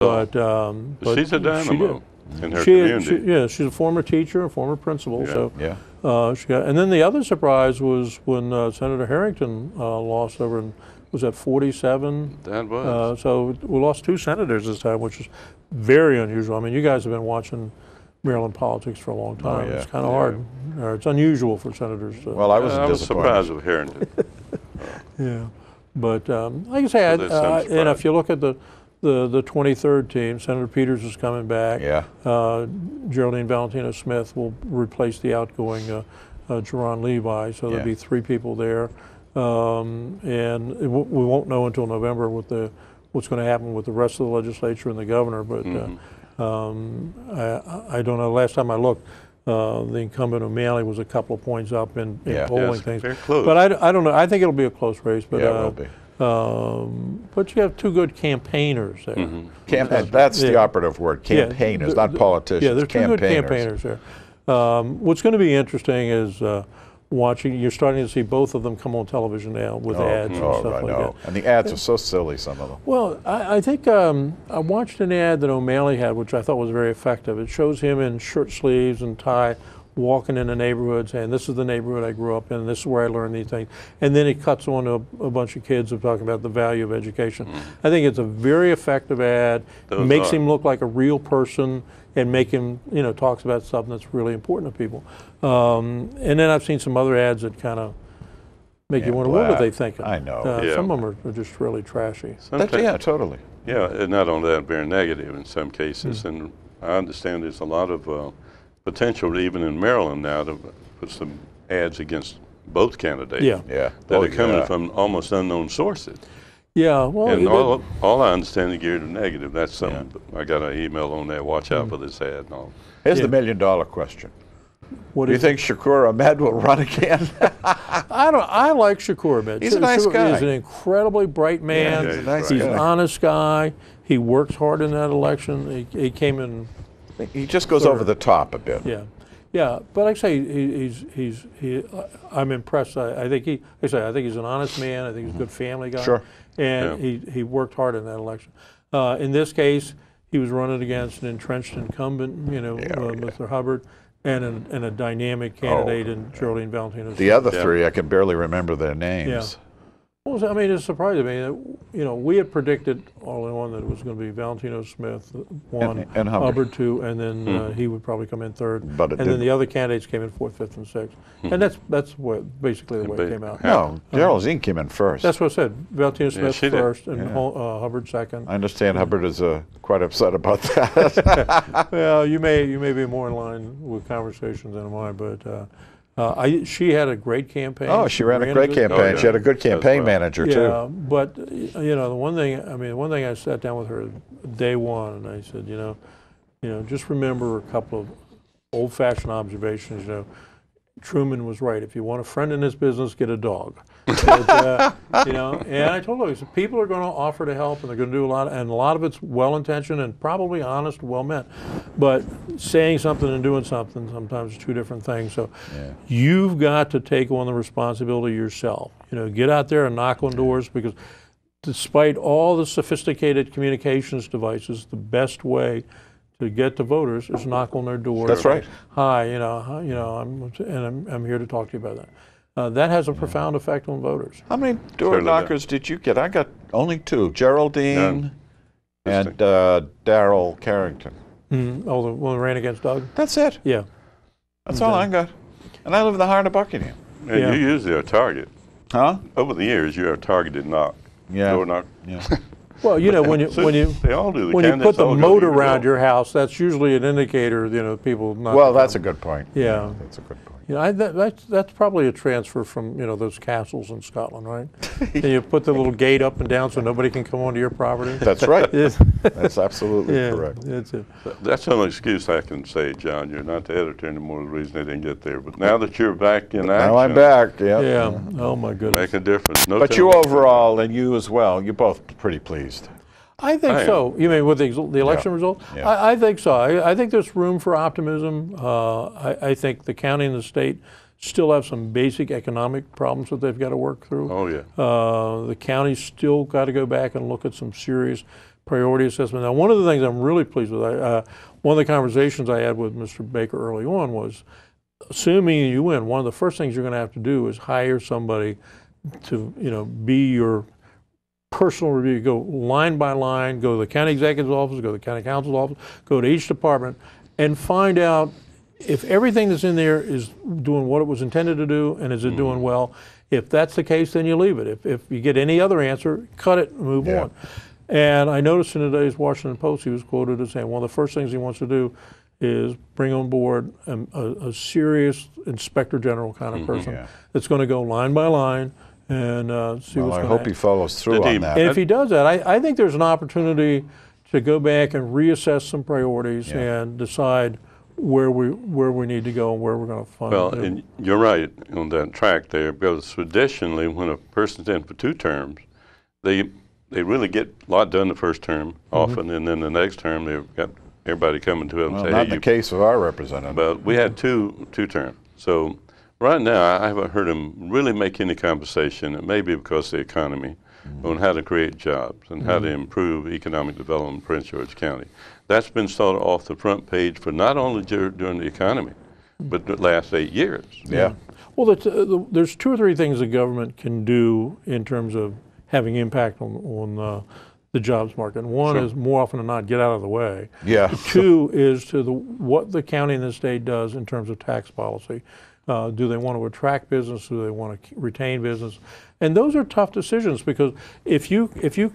But she's a dynamo in her She, community. yeah, she's a former teacher, a former principal. Yeah. So Yeah. and then the other surprise was when Senator Harrington lost over in, was that 47? That was. So we lost 2 senators this time, which is very unusual. I mean, you guys have been watching Maryland politics for a long time. yeah. It's kind of hard. Or it's unusual for senators. Well, I was I was disappointed. surprised with Harrington. Yeah, but like I say, So that's some and if surprise. you look at the 23rd team, Senator Peters is coming back. Yeah. Geraldine Valentino Smith will replace the outgoing Jerron Levi, so there'll Yeah. be 3 people there. And we won't know until November what's going to happen with the rest of the legislature and the governor. But I don't know. Last time I looked, the incumbent O'Malley was a couple of points up in Yeah. polling Yes, things. very close. But I don't know. I think it'll be a close race. But Yeah, it will be. but you have 2 good campaigners there. That's the Yeah. operative word, campaigners, Yeah, not politicians. Yeah, there's 2 good campaigners there. What's going to be interesting is watching. You're starting to see both of them come on television now with ads and Oh, stuff I like know. that. And the ads are so silly, some of them. Well, I think I watched an ad that O'Malley had, which I thought was very effective. It shows him in shirt sleeves and tie, walking in the neighborhood, saying, "This is the neighborhood I grew up in. This is where I learned these things." And then he cuts on to a bunch of kids of talking about the value of education. I think it's a very effective ad. Those Makes are. him look like a real person and make him, talks about something that's really important to people. And then I've seen some other ads that kind of make you wonder, what are they thinking? I know. Yeah. Some of them are just really trashy. Yeah, totally. Yeah, and not only that, very negative in some cases. And I understand there's a lot of potential, even in Maryland now, to put some ads against both candidates. Yeah. Yeah. That are coming yeah. from almost unknown sources. Yeah, well, And all I understand is geared to negative. That's something. Yeah. I got an email on that. Watch out for this ad and all. Here's Yeah. the $1,000,000 question. what Do you is think Shakur Ahmed will run again? I like Shakur Ahmed. He's a nice guy. He's an incredibly bright man. Yeah, he's a nice He's guy. an honest guy. He works hard in that election. He came in, He just goes over the top a bit. yeah. But like I say, I'm impressed. I think I think he's an honest man. I think he's a good family guy. Sure. And he worked hard in that election. In this case, he was running against an entrenched incumbent, Mr. Hubbard, and a dynamic candidate in Geraldine Valentino. The other 3, I can barely remember their names. Yeah. Well, I mean, it's surprising me that, we had predicted early on that it was going to be Valentino Smith, 1, And Hubbard. 2, and then he would probably come in 3rd. But it and then didn't. the other candidates came in 4th, 5th, and 6th. And that's basically the way it came out. No, Geraldine came in first. That's what I said. Valentino Smith she did. 1st and Hubbard 2nd. I understand Hubbard is quite upset about that. Well, you may be more in line with conversations than mine, but she had a great campaign. Oh, she ran a great good- campaign. Oh, yeah. She had a good campaign That's right. manager, Yeah, too. but the one thing I sat down with her day one, and I said, just remember a couple of old-fashioned observations. Truman was right. If you want a friend in this business, get a dog. But, and I told her, I said, people are going to offer to help, and they're going to do a lot, and a lot of it's well-intentioned and probably honest, well-meant. But saying something and doing something sometimes are 2 different things. So you've got to take on the responsibility yourself. Get out there and knock on doors, because despite all the sophisticated communications devices, the best way to get to voters is knock on their door. That's right. Hi, I'm here to talk to you about that. That has a profound effect on voters. How many door Certainly knockers did you get? I got only 2, Geraldine None. and Darrell Carrington. Oh, the one that ran against Doug? That's it. Yeah. That's all I got. And I live in the heart of Buckingham. And Yeah. you usually are a target. Huh? Over the years, you're a targeted knock. Yeah. Door knock. Yeah. Well, when you They all do. when you put candidates the all do. moat You around don't. your house, that's usually an indicator, people not. Well, that's a good point. Yeah. That's a good point. That's probably a transfer from those castles in Scotland, right? And you put the little gate up and down so nobody can come onto your property. That's right. Yes. That's absolutely Yeah, correct. that's it. That's the only excuse I can say, John. You're not the editor anymore. The reason they didn't get there. But now that you're back in action, Now I'm back. Yeah. Yeah. Oh my goodness. make a difference. No But you telling. overall, and you as well, you're both pretty pleased. I think I am. so. You mean with the election result? Yeah. I think so. I think there's room for optimism. I think the county and the state still have some basic economic problems that they've got to work through. Oh yeah. The county's still got to go back and look at some serious priority assessment. Now, one of the things I'm really pleased with, one of the conversations I had with Mr. Baker early on was, assuming you win, one of the first things you're going to have to do is hire somebody to, be your personal review. Go line by line, go to the county executive's office, go to the county council's office, go to each department, and find out if everything that's in there is doing what it was intended to do, and is it doing well. If that's the case, then you leave it. If you get any other answer, cut it and move on. And I noticed in today's Washington Post, he was quoted as saying one of the first things he wants to do is bring on board a serious inspector general kind of person that's going to go line by line and see what's going to happen. I hope he follows through on that. And if he does that, I think there's an opportunity to go back and reassess some priorities and decide where we need to go and where we're going to fund it. Well, and you're right on that track there, because traditionally when a person's in for 2 terms, they really get a lot done the first term often, and then the next term they've got everybody coming to them and say, not hey, in the case of our representative. But we had two terms. So right now I haven't heard him really make any conversation, and maybe because of the economy, on how to create jobs and how to improve economic development in Prince George County. That's been started off the front page for not only during the economy, but the last 8 years. Yeah. Well, there's 2 or 3 things the government can do in terms of having impact on the jobs market. And one is, more often than not, get out of the way. Yeah. 2 is what the county and the state does in terms of tax policy. Do they want to attract business? Do they want to retain business? And those are tough decisions, because if you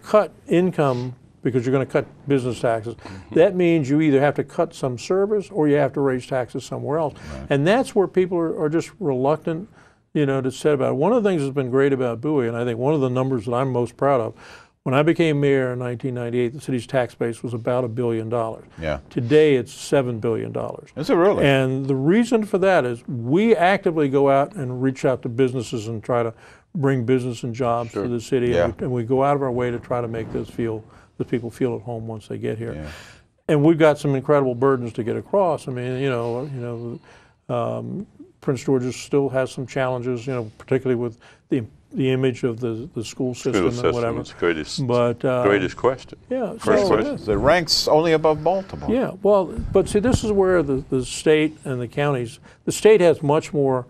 cut income because you're going to cut business taxes, that means you either have to cut some service or you have to raise taxes somewhere else. Right. And that's where people are just reluctant, to say about it. One of the things that's been great about Bowie, and I think one of the numbers that I'm most proud of, when I became mayor in 1998, the city's tax base was about $1 billion. Yeah. Today, it's $7 billion. Is it really? And the reason for that is we actively go out and reach out to businesses and try to bring business and jobs to the city, and we go out of our way to try to make the people feel at home once they get here. Yeah. And we've got some incredible burdens to get across. I mean, Prince George's still has some challenges, particularly with the image of the school system and whatever. It's greatest question. Yeah, it ranks only above Baltimore. Yeah, well, but see, this is where the state and the counties, the state has much more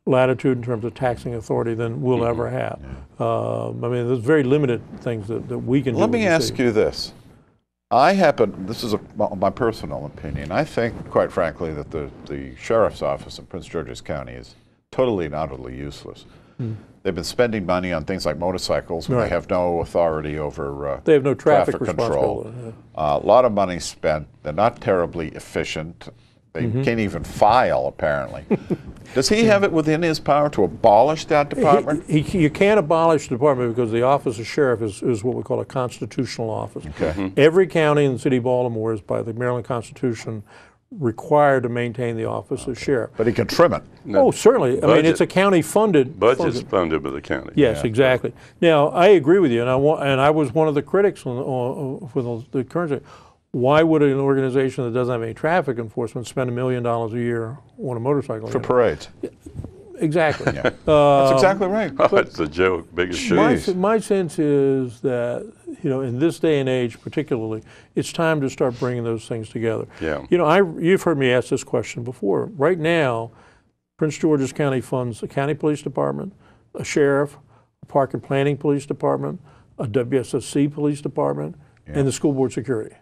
latitude in terms of taxing authority than we'll ever have. Yeah. I mean, there's very limited things that we can do. Let me ask you this. This is my personal opinion. I think, quite frankly, that the sheriff's office in Prince George's County is totally and utterly useless. They've been spending money on things like motorcycles when they have no authority over they have no traffic control. A lot of money spent. They're not terribly efficient. They can't even file, apparently. Does he have it within his power to abolish that department? You can't abolish the department because the office of sheriff is what we call a constitutional office. Okay. Every county in the city of Baltimore is, by the Maryland Constitution, required to maintain the office of sheriff. But he can trim it. Oh, certainly. I mean, it's a county-funded. Budget's funded by the county. Yes, exactly. Now, I agree with you, and I was one of the critics for the current. Why would an organization that doesn't have any traffic enforcement spend $1 million a year on a motorcycle? For parades. Exactly. That's exactly right. That's the joke, biggest joke. My sense is that, in this day and age particularly, it's time to start bringing those things together. Yeah. You've heard me ask this question before. Right now, Prince George's County funds a county police department, a sheriff, a park and planning police department, a WSSC police department, and the school board security.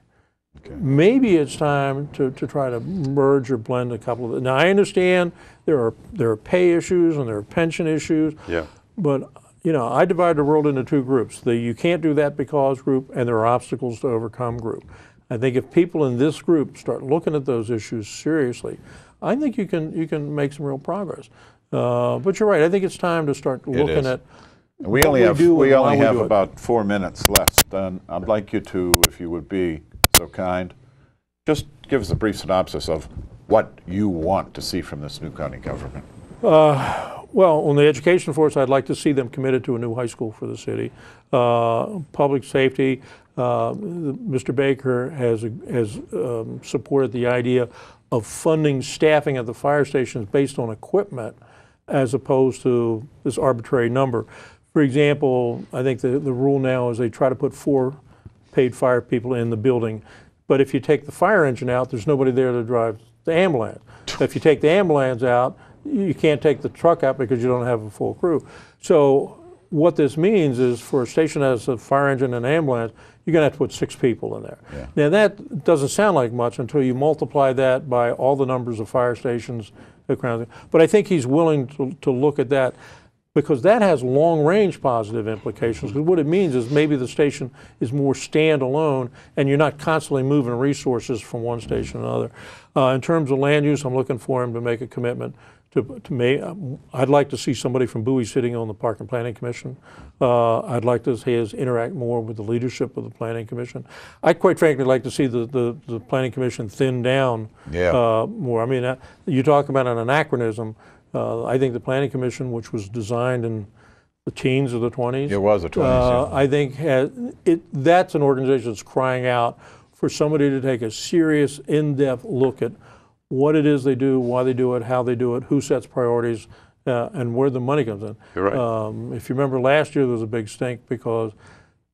Okay. Maybe it's time to try to merge or blend a couple of them. Now, I understand there are pay issues and there are pension issues. Yeah. But I divide the world into 2 groups: the you can't do that because group, and there are obstacles to overcome group. I think if people in this group start looking at those issues seriously, I think you can make some real progress. But you're right. I think it's time to start looking at. We only have about 4 minutes left, and I'd like you to, if you would be so kind, just give us a brief synopsis of what you want to see from this new county government. Well, on the education force, I'd like to see them committed to a new high school for the city. Public safety, Mr. Baker has supported the idea of funding staffing at the fire stations based on equipment as opposed to this arbitrary number. For example, I think the rule now is they try to put 4 paid fire people in the building. But if you take the fire engine out, there's nobody there to drive the ambulance. If you take the ambulance out, you can't take the truck out because you don't have a full crew. So what this means is for a station that has a fire engine and ambulance, you're going to have to put 6 people in there. Yeah. Now that doesn't sound like much until you multiply that by all the numbers of fire stations. But I think he's willing to look at that, because that has long-range positive implications. Because what it means is maybe the station is more standalone, and you're not constantly moving resources from one station to another. In terms of land use, I'm looking for him to make a commitment to me. I'd like to see somebody from Bowie sitting on the Park and Planning Commission. I'd like to see us interact more with the leadership of the Planning Commission. I'd quite frankly like to see the Planning Commission thin down more. I mean, you talk about an anachronism. I think the Planning Commission, which was designed in the teens or the 20s. It was the 20s. I think that's an organization that's crying out for somebody to take a serious, in-depth look at what it is they do, why they do it, how they do it, who sets priorities, and where the money comes in. You're right. If you remember last year, there was a big stink because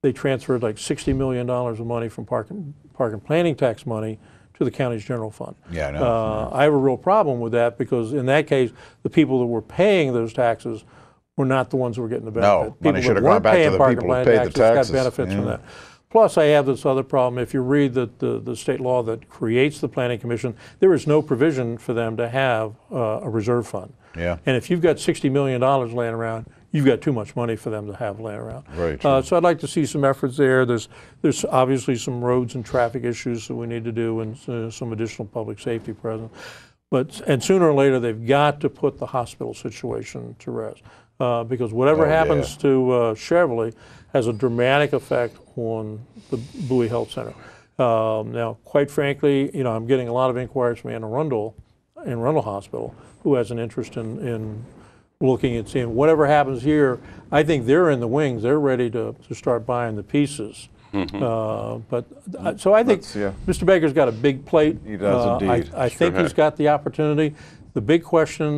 they transferred like $60 million of money from park and planning tax money to the county's general fund. Yeah, I know. I have a real problem with that, because in that case, the people that were paying those taxes were not the ones who were getting the benefit. No, money should have gone back to the people who paid the taxes. Got benefits from that. Plus, I have this other problem. If you read the state law that creates the Planning Commission, there is no provision for them to have a reserve fund. Yeah. And if you've got $60 million laying around, you've got too much money for them to have laying around. Right. So I'd like to see some efforts there. There's obviously some roads and traffic issues that we need to do, and some additional public safety presence. And sooner or later, they've got to put the hospital situation to rest. Because whatever happens to Cheverly has a dramatic effect on the Bowie Health Center. Now, quite frankly, I'm getting a lot of inquiries from Anne Arundel in Arundel Hospital, who has an interest in looking at seeing whatever happens here. I think they're in the wings. They're ready to start buying the pieces. So I think Mr. Baker's got a big plate. He does indeed. I think he's got the opportunity. The big question,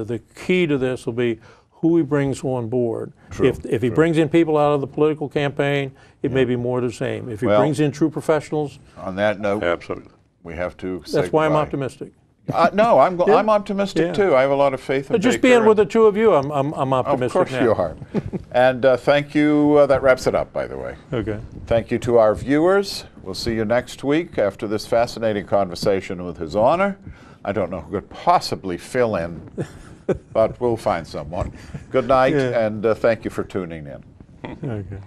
the key to this will be who he brings on board. If he brings in people out of the political campaign, it may be more of the same. If he brings in true professionals. On that note, absolutely, we have to say that's why I'm goodbye. Optimistic. No, I'm optimistic too. I have a lot of faith in Just Baker being with the two of you, I'm optimistic. Of course now. you are. And thank you. That wraps it up, by the way. Okay. Thank you to our viewers. We'll see you next week after this fascinating conversation with His Honor. I don't know who could possibly fill in, but we'll find someone. Good night, and thank you for tuning in. Okay.